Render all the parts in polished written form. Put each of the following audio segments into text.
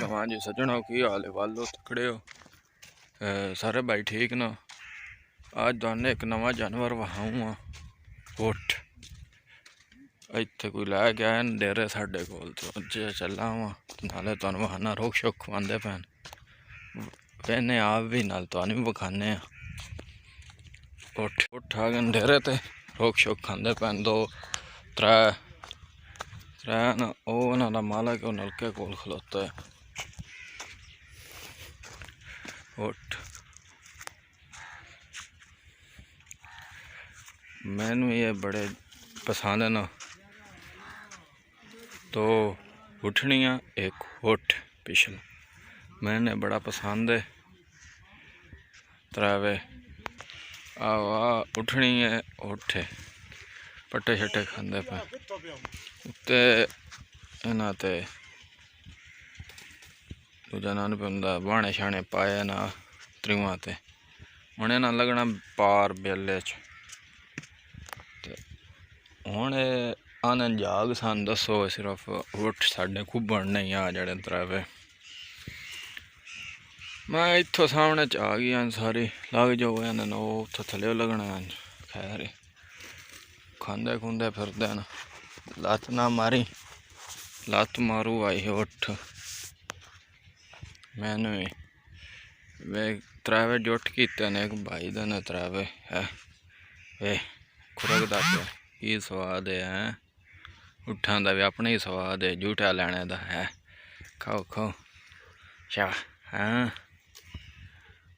वालेकुम। हाँ जी सज्जनों, की हाल है? वालो तकड़े हो सारे भाई, ठीक ना? आज तुहानू एक नवा जानवर वहाऊँ उठ इत्थे कोई लै गया है डेरे साडे कोल, तो अज्ज चला वा नाले तुहानू वहाना रोक शोक खवांदे पैन वेने आप भी नाल तुहानू भी विखाने उठ उठ आ गए डेरे ते रोक शोक खांदे पैन। दो त्रै त्रै ना ओ उन्हां दा मालक ओ नलके कोल खलोता है। उठ मैनू ये बड़े पसंद है ना, तो उठनिया एक उठ पिछला मैंने बड़ा पसंद है। त्रावे उठनी है उठ पट्टे शट्टे खांदे पे उत्ते इन्हां ते दूजा नान पे बाणे शाणे पाए ना त्रिवां ते उन्हें ना लगना पार बेले च। हुण आने जाग सन दसो सिर्फ उठ साढ़े खुबण नहीं आ जड़े त्रावे मैं इत्थों सामने च आ गया सारी लग जाओ ना उत्थों थले लगना। खैर खांदे खुंदे फिरदे न लत ना मारी लत मारू आई उठ मैनू वे त्रावे जुट कीते ने एक भाई दे ने त्रावे है वे खुरकदा पिया की स्वाद है उठां दा भी अपने ही स्वाद है झूठा लैने दा है। खाओ खाओ शा हाँ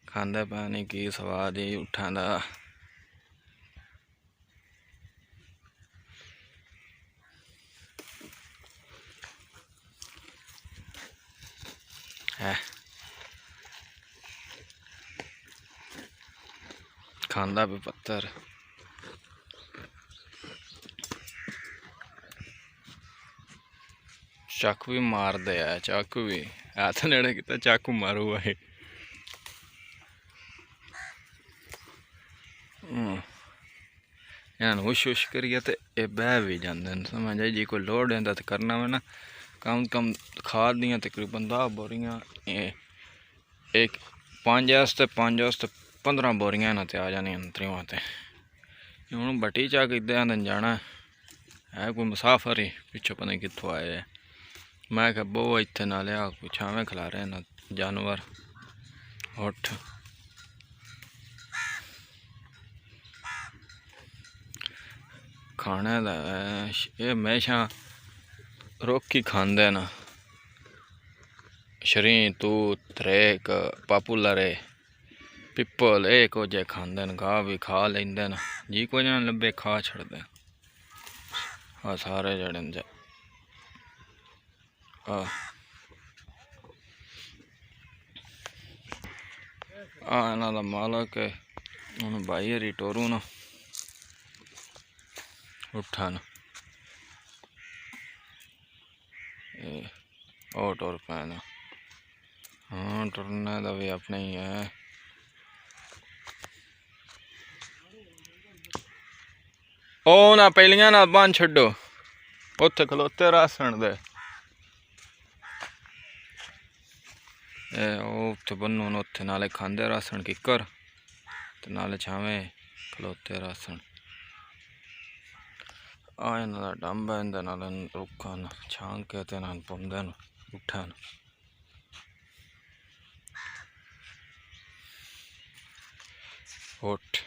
खांदे पानी की स्वाद ही उठां दा है। खांदा भी पत्थर चाकू भी मार दे है चाकू भी हाथ नेड़े किता चाकू मारू है। हुश हुश करिए तो ये बह भी जाते हैं समझ आई जी कोई लोड है तो करना वे ना कम से कम खाद दियाँ तकरीबन 10 बोरियां एक 5 15 बोरियां इन्हां ते आ जानियां त्रिवां ते। हूँ बट्टी चा किदे जाना है कोई मुसाफर ही पिछों पता नहीं कितों आए है। मैं क्या बो इत्थे ना लिया कोई छावें खिला रहे ना जानवर उठ खाने दा ये हमेशा रोकी खांदे न शरी तूत रेक पापुलरे पिपल एक जे खांदे न घाह भी खा लेंदे न जी को जना लब्बे खा छड़दे आ सारे जड़े न इन्हां दा मालक है हुण भाई हरी टोरू न उठन ओ टुर पैन। हाँ टुरने का भी अपने ही है। ओ ना पहलियां ना बन छड्डो उत्थे खलोते रासन दे उत्थे बनो उत्थे नाले खांदे रासन किकर ते नाले छावें खलोते रासन इन्हां दा डंब है इंदे नाल रुखन छांग के ते नाल पौंदे न उठन। उठ